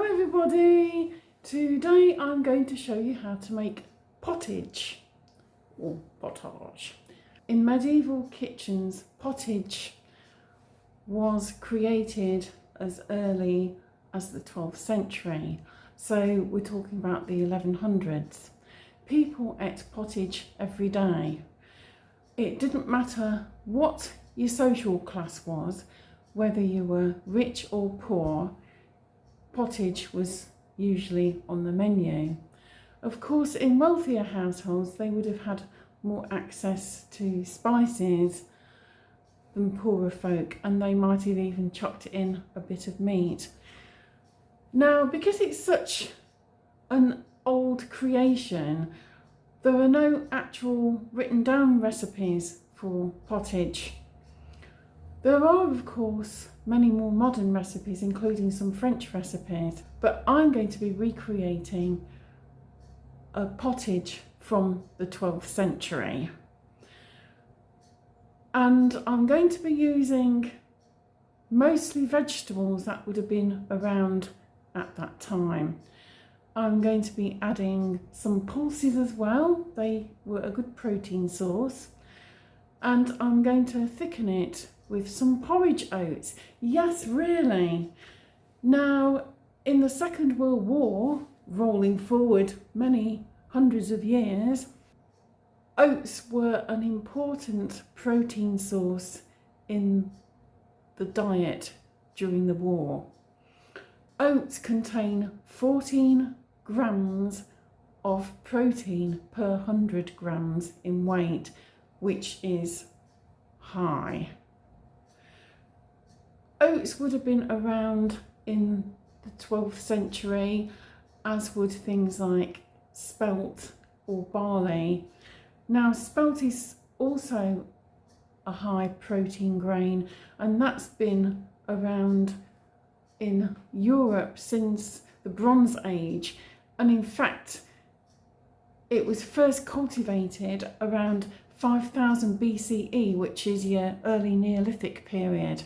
Hello everybody! Today I'm going to show you how to make pottage or pottage. In medieval kitchens, pottage was created as early as the 12th century. So we're talking about the 1100s. People ate pottage every day. It didn't matter what your social class was, whether you were rich or poor, pottage was usually on the menu. Of course, in wealthier households, they would have had more access to spices than poorer folk, and they might have even chopped in a bit of meat. Now, because it's such an old creation, there are no actual written down recipes for pottage. There are, of course, many more modern recipes, including some French recipes, but I'm going to be recreating a pottage from the 12th century. And I'm going to be using mostly vegetables that would have been around at that time. I'm going to be adding some pulses as well. They were a good protein source. And I'm going to thicken it with some porridge oats. Yes, really. Now, in the Second World War, rolling forward many hundreds of years, oats were an important protein source in the diet during the war. Oats contain 14 grams of protein per 100 grams in weight, which is high. Oats would have been around in the 12th century, as would things like spelt or barley. Now, spelt is also a high protein grain, and that's been around in Europe since the Bronze Age. And in fact, it was first cultivated around 5000 BCE, which is your early Neolithic period.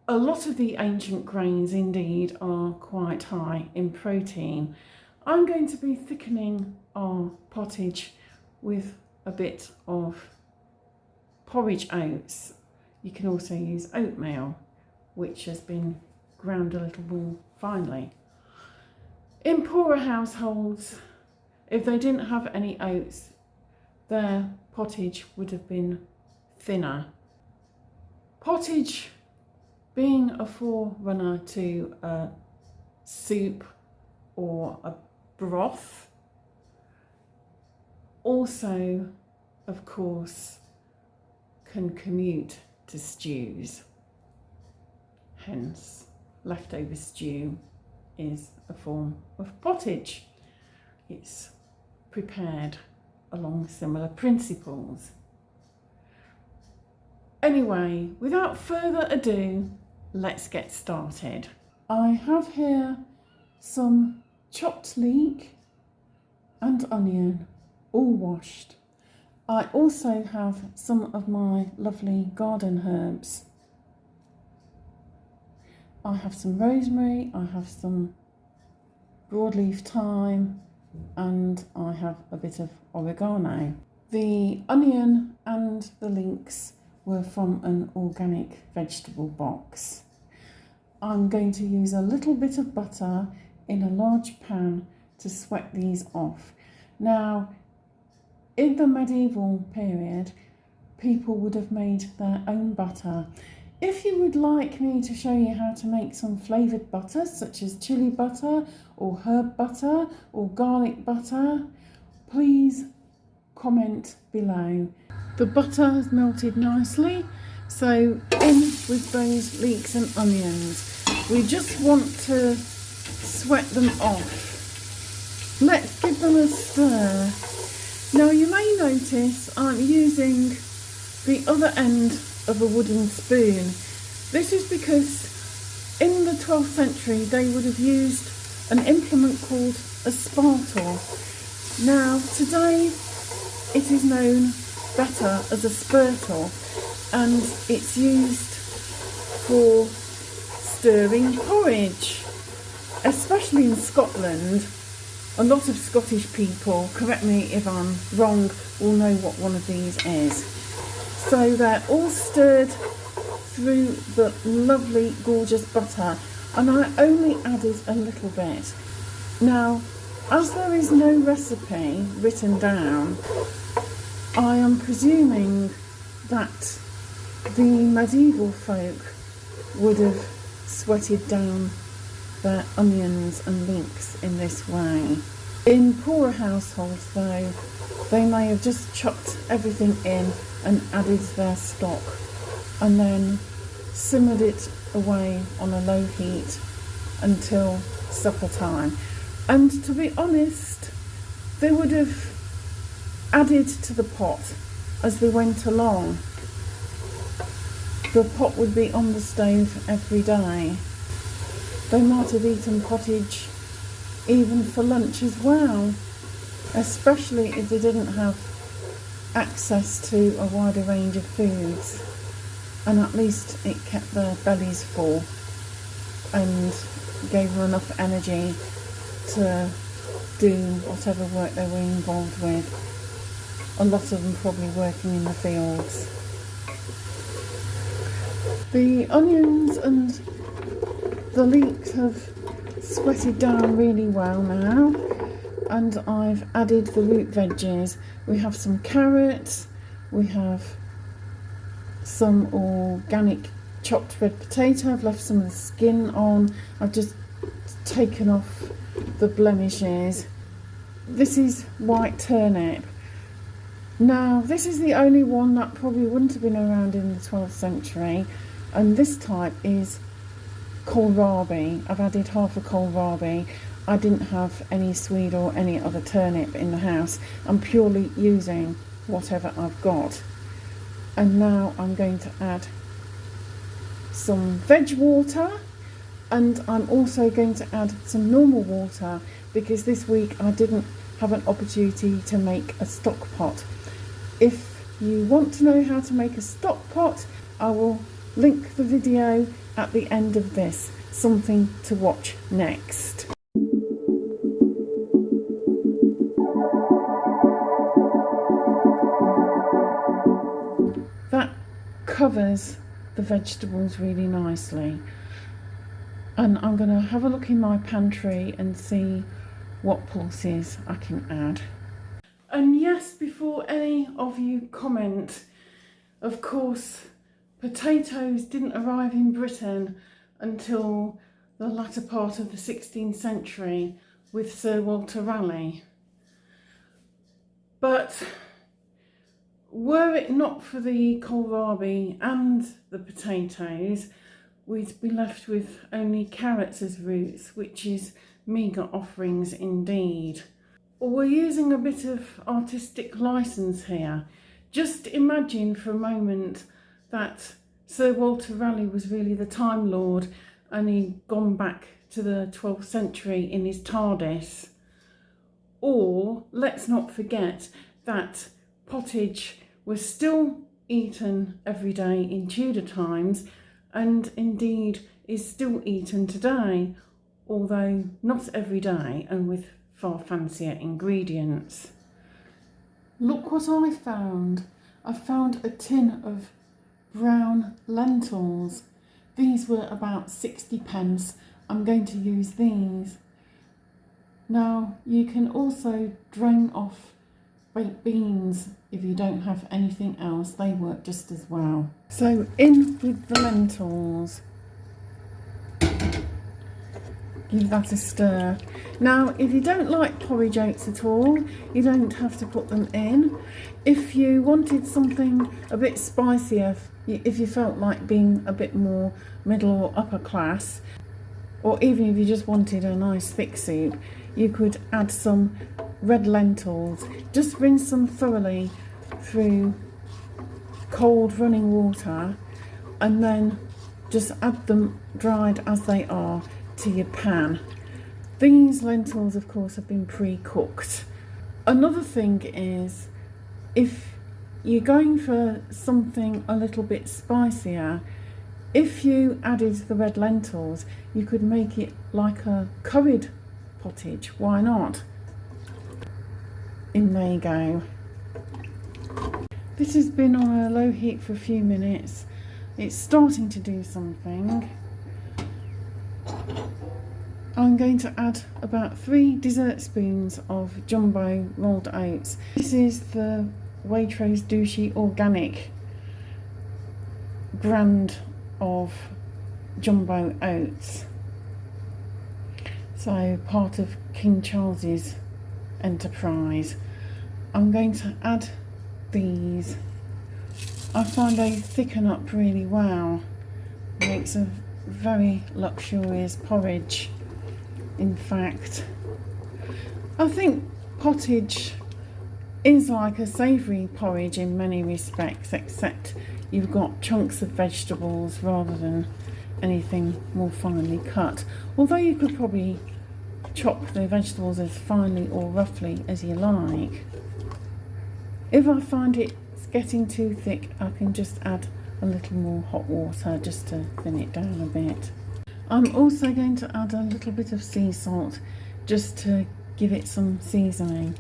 A lot of the ancient grains indeed are quite high in protein. I'm going to be thickening our pottage with a bit of porridge oats. You can also use oatmeal, which has been ground a little more finely. In poorer households, if they didn't have any oats, their pottage would have been thinner. Pottage, being a forerunner to a soup or a broth, also, of course, can commute to stews. Hence, leftover stew is a form of pottage. It's prepared along similar principles. Anyway, without further ado, let's get started. I have here some chopped leek and onion, all washed. I also have some of my lovely garden herbs. I have some rosemary, I have some broadleaf thyme, and I have a bit of oregano. The onion and the leeks were from an organic vegetable box. I'm going to use a little bit of butter in a large pan to sweat these off. Now, in the medieval period, people would have made their own butter. If you would like me to show you how to make some flavoured butter, such as chili butter or herb butter or garlic butter, please comment below. The butter has melted nicely, so in with those leeks and onions. We just want to sweat them off. Let's give them a stir. Now, you may notice I'm using the other end of a wooden spoon. This is because in the 12th century they would have used an implement called a spattle. Now, today it is known better as a spurtle, and it's used for stirring porridge. Especially in Scotland, a lot of Scottish people, correct me if I'm wrong, will know what one of these is. So they're all stirred through the lovely, gorgeous butter, and I only added a little bit. Now, as there is no recipe written down, I am presuming that the medieval folk would have sweated down their onions and leeks in this way. In poorer households though, they may have just chucked everything in and added their stock and then simmered it away on a low heat until supper time. And to be honest, they would have added to the pot as they went along. The pot would be on the stove every day. They might have eaten pottage even for lunch as well, especially if they didn't have access to a wider range of foods, and at least it kept their bellies full and gave them enough energy to do whatever work they were involved with. A lot of them probably working in the fields. The onions and the leeks have sweated down really well now, and I've added the root veggies. We have some carrots, we have some organic chopped red potato. I've left some of the skin on. I've just taken off the blemishes. This is white turnip. Now, this is the only one that probably wouldn't have been around in the 12th century, and this type is kohlrabi. I've added half a kohlrabi. I didn't have any swede or any other turnip in the house. I'm purely using whatever I've got. And now I'm going to add some veg water, and I'm also going to add some normal water because this week I didn't have an opportunity to make a stock pot. If you want to know how to make a stock pot, I will link the video at the end of this. Something to watch next. That covers the vegetables really nicely, and I'm going to have a look in my pantry and see what pulses I can add. And yes, before any of you comment, of course potatoes didn't arrive in Britain until the latter part of the 16th century with Sir Walter Raleigh. But were it not for the kohlrabi and the potatoes, we'd be left with only carrots as roots, which is meagre offerings indeed. We're using a bit of artistic license here. Just imagine for a moment that Sir Walter Raleigh was really the Time Lord and he'd gone back to the 12th century in his TARDIS. Or let's not forget that pottage was still eaten every day in Tudor times, and indeed is still eaten today, although not every day and with far fancier ingredients. Look what I found. I found a tin of brown lentils. These were about 60p. I'm going to use these. Now you can also drain off baked beans if you don't have anything else. They work just as well. So in with the lentils. Give that a stir. Now, if you don't like porridge oats at all, you don't have to put them in. If you wanted something a bit spicier, if you felt like being a bit more middle or upper class, or even if you just wanted a nice thick soup, you could add some red lentils. Just rinse them thoroughly through cold running water and then just add them dried as they are to your pan. These lentils, of course, have been pre-cooked. Another thing is, if you're going for something a little bit spicier, If you added the red lentils, you could make it like a curried pottage. Why not? In there you go. This has been on a low heat for a few minutes. It's starting to do something. I'm going to add about 3 dessert spoons of jumbo rolled oats. This is the Waitrose Douchy Organic brand of jumbo oats. So part of King Charles's enterprise. I'm going to add these. I find they thicken up really well. Makes a very luxurious porridge. In fact, I think pottage is like a savoury porridge in many respects, except you've got chunks of vegetables rather than anything more finely cut. Although you could probably chop the vegetables as finely or roughly as you like. If I find it's getting too thick, I can just add a little more hot water just to thin it down a bit. I'm also going to add a little bit of sea salt just to give it some seasoning.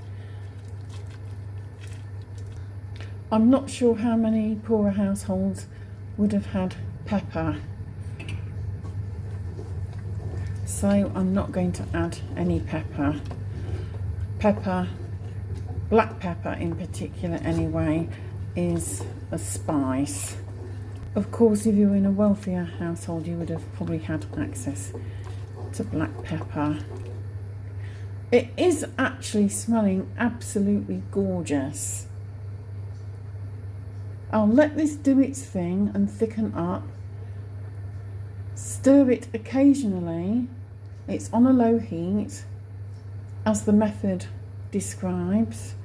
I'm not sure how many poorer households would have had pepper, so I'm not going to add any pepper. Black pepper in particular anyway, is a spice. Of course, if you're in a wealthier household, you would have probably had access to black pepper. It is actually smelling absolutely gorgeous. I'll let this do its thing and thicken up. Stir it occasionally. It's on a low heat, as the method describes,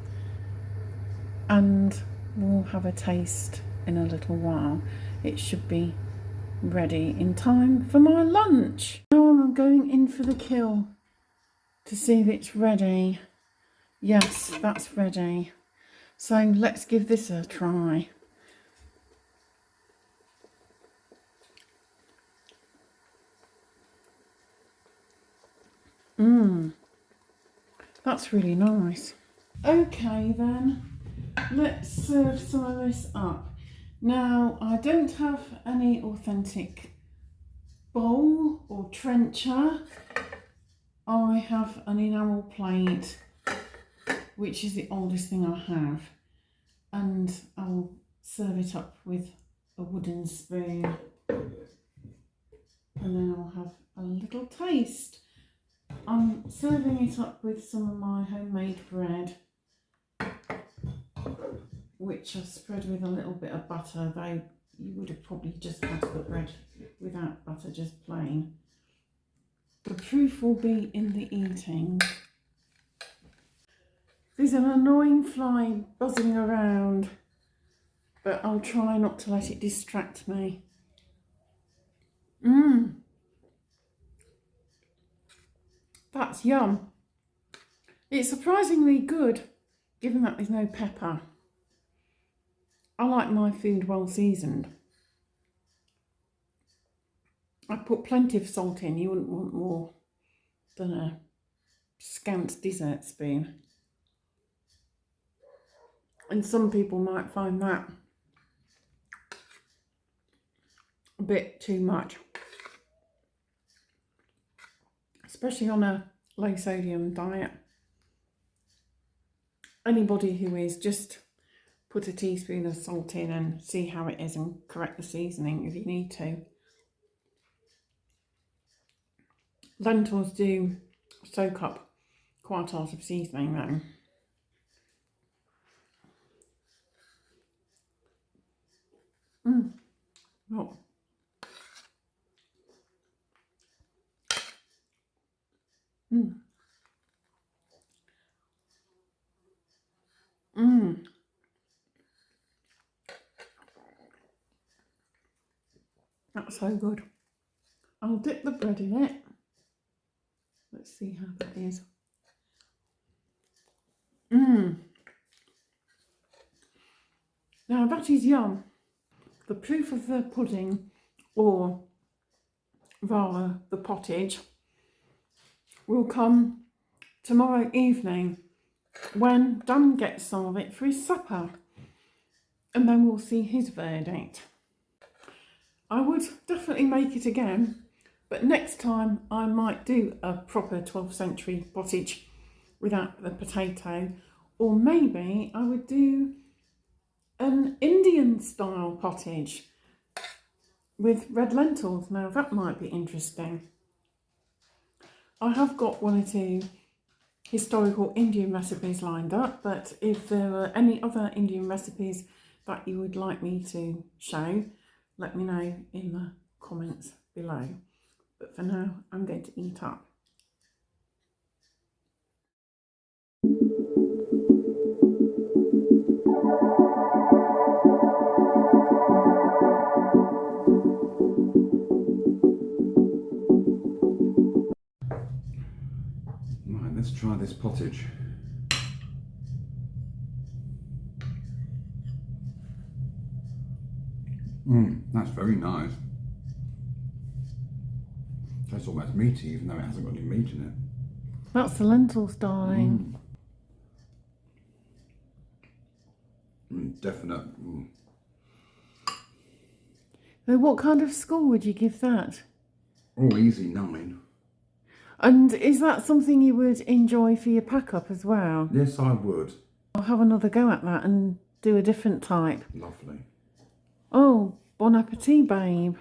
and we'll have a taste in a little while. It should be ready in time for my lunch. Now I'm going in for the kill to see if it's ready. Yes, that's ready. So let's give this a try. That's really nice. Okay then, let's serve some of this up. Now, I don't have any authentic bowl or trencher. I have an enamel plate, which is the oldest thing I have, and I'll serve it up with a wooden spoon, and then I'll have a little taste. I'm serving it up with some of my homemade bread, which I've spread with a little bit of butter, though you would have probably just had the bread without butter, just plain. The proof will be in the eating. There's an annoying fly buzzing around, but I'll try not to let it distract me. That's yum. It's surprisingly good, given that there's no pepper. I like my food well seasoned. I put plenty of salt in. You wouldn't want more than a scant dessert spoon. And some people might find that a bit too much, especially on a low sodium diet. Anybody who is, just put a teaspoon of salt in and see how it is and correct the seasoning if you need to. Lentils do soak up quite a lot of seasoning though. Oh. That's so good. I'll dip the bread in it. Let's see how that is. Now that is yum. The proof of the pudding or rather the pottage, will come tomorrow evening when Dan gets some of it for his supper, and then we'll see his verdict. I would definitely make it again, but next time I might do a proper 12th century pottage without the potato, or maybe I would do an Indian style pottage with red lentils. Now that might be interesting. I have got one or two historical Indian recipes lined up, but if there are any other Indian recipes that you would like me to show, let me know in the comments below. But for now, I'm going to eat up. Right, let's try this pottage. That's very nice. Tastes almost meaty, even though it hasn't got any meat in it. That's the lentils, darling. Definite. So what kind of score would you give that? Oh, easy 9. And is that something you would enjoy for your pack-up as well? Yes, I would. I'll have another go at that and do a different type. Lovely. Oh, bon appetit, babe.